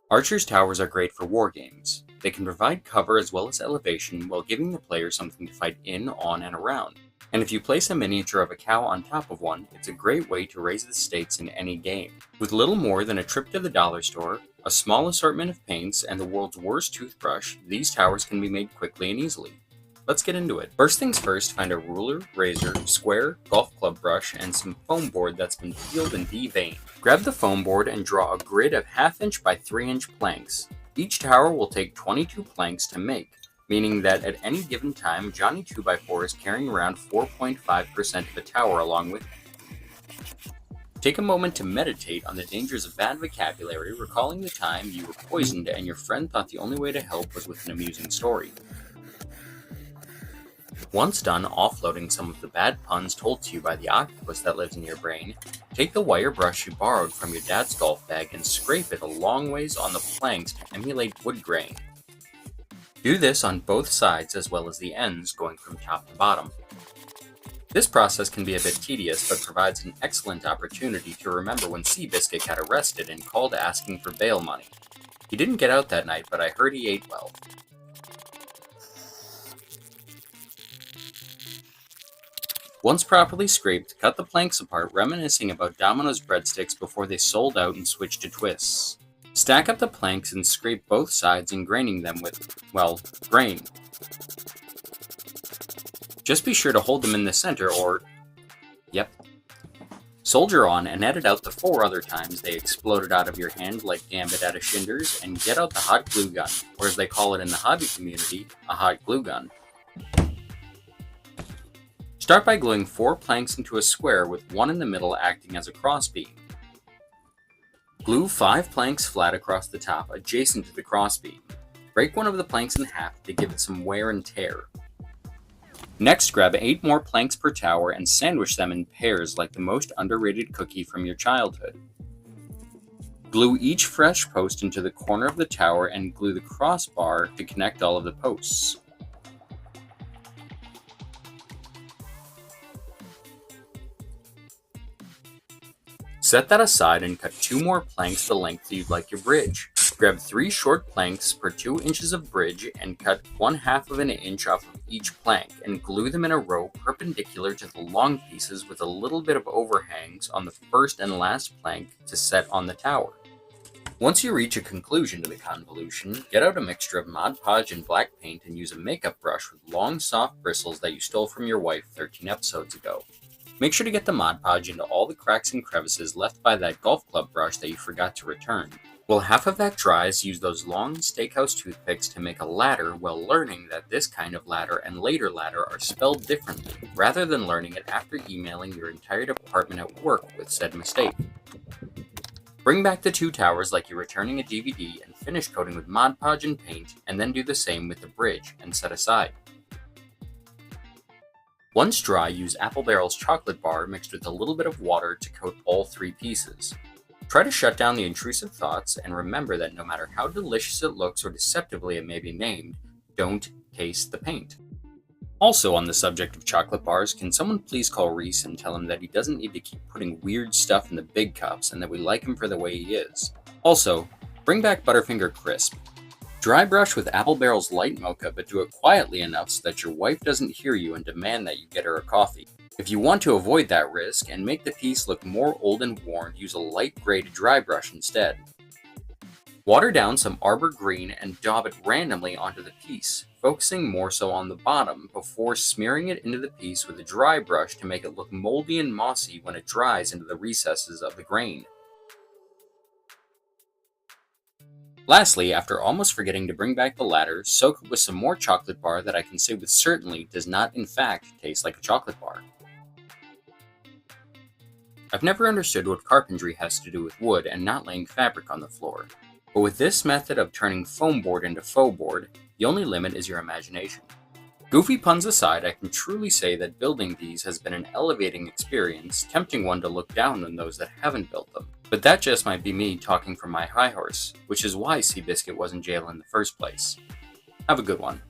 Archer's towers are great for wargames. They can provide cover as well as elevation while giving the player something to fight in, on, and around. And if you place a miniature of a cow on top of one, it's a great way to raise the stakes in any game. With little more than a trip to the dollar store, a small assortment of paints, and the world's worst toothbrush, these towers can be made quickly and easily. Let's get into it. First things first, find a ruler, razor, square, golf club brush, and some foam board that's been peeled and deveined. Grab the foam board and draw a grid of 1/2 inch by 3 inch planks. Each tower will take 22 planks to make, meaning that at any given time, Johnny 2x4 is carrying around 4.5% of a tower along with him. Take a moment to meditate on the dangers of bad vocabulary, recalling the time you were poisoned and your friend thought the only way to help was with an amusing story. Once done offloading some of the bad puns told to you by the octopus that lives in your brain, take the wire brush you borrowed from your dad's golf bag and scrape it a long ways on the planks to emulate wood grain. Do this on both sides as well as the ends, going from top to bottom. This process can be a bit tedious, but provides an excellent opportunity to remember when Seabiscuit got arrested and called asking for bail money. He didn't get out that night, but I heard he ate well. Once properly scraped, cut the planks apart, reminiscing about Domino's breadsticks before they sold out and switched to twists. Stack up the planks and scrape both sides, ingraining them with, well, grain. Just be sure to hold them in the center or... yep. Soldier on and edit out the 4 other times they exploded out of your hand like Gambit out of Shinders, and get out the hot glue gun, or as they call it in the hobby community, a hot glue gun. Start by gluing 4 planks into a square with one in the middle acting as a crossbeam. Glue 5 planks flat across the top adjacent to the crossbeam. Break one of the planks in half to give it some wear and tear. Next, grab 8 more planks per tower and sandwich them in pairs like the most underrated cookie from your childhood. Glue each fresh post into the corner of the tower and glue the crossbar to connect all of the posts. Set that aside and cut 2 more planks the length you'd like your bridge. Grab 3 short planks per 2 inches of bridge and cut 1/2 of an inch off of each plank and glue them in a row perpendicular to the long pieces with a little bit of overhangs on the first and last plank to set on the tower. Once you reach a conclusion to the convolution, get out a mixture of Mod Podge and black paint and use a makeup brush with long soft bristles that you stole from your wife 13 episodes ago. Make sure to get the Mod Podge into all the cracks and crevices left by that golf club brush that you forgot to return. While half of that dries, use those long steakhouse toothpicks to make a ladder while learning that this kind of ladder and later ladder are spelled differently, rather than learning it after emailing your entire department at work with said mistake. Bring back the 2 towers like you're returning a DVD and finish coating with Mod Podge and paint, and then do the same with the bridge and set aside. Once dry, use Apple Barrel's chocolate bar mixed with a little bit of water to coat all 3 pieces. Try to shut down the intrusive thoughts and remember that no matter how delicious it looks or deceptively it may be named, don't taste the paint. Also on the subject of chocolate bars, can someone please call Reese and tell him that he doesn't need to keep putting weird stuff in the big cups and that we like him for the way he is. Also, bring back Butterfinger Crisp. Dry brush with Apple Barrel's light mocha, but do it quietly enough so that your wife doesn't hear you and demand that you get her a coffee. If you want to avoid that risk and make the piece look more old and worn, use a light gray to dry brush instead. Water down some Arbor Green and daub it randomly onto the piece, focusing more so on the bottom before smearing it into the piece with a dry brush to make it look moldy and mossy when it dries into the recesses of the grain. Lastly, after almost forgetting to bring back the ladder, soak it with some more chocolate bar that I can say with certainty does not in fact taste like a chocolate bar. I've never understood what carpentry has to do with wood and not laying fabric on the floor, but with this method of turning foam board into faux board, the only limit is your imagination. Goofy puns aside, I can truly say that building these has been an elevating experience, tempting one to look down on those that haven't built them. But that just might be me talking from my high horse, which is why Seabiscuit was in jail in the first place. Have a good one.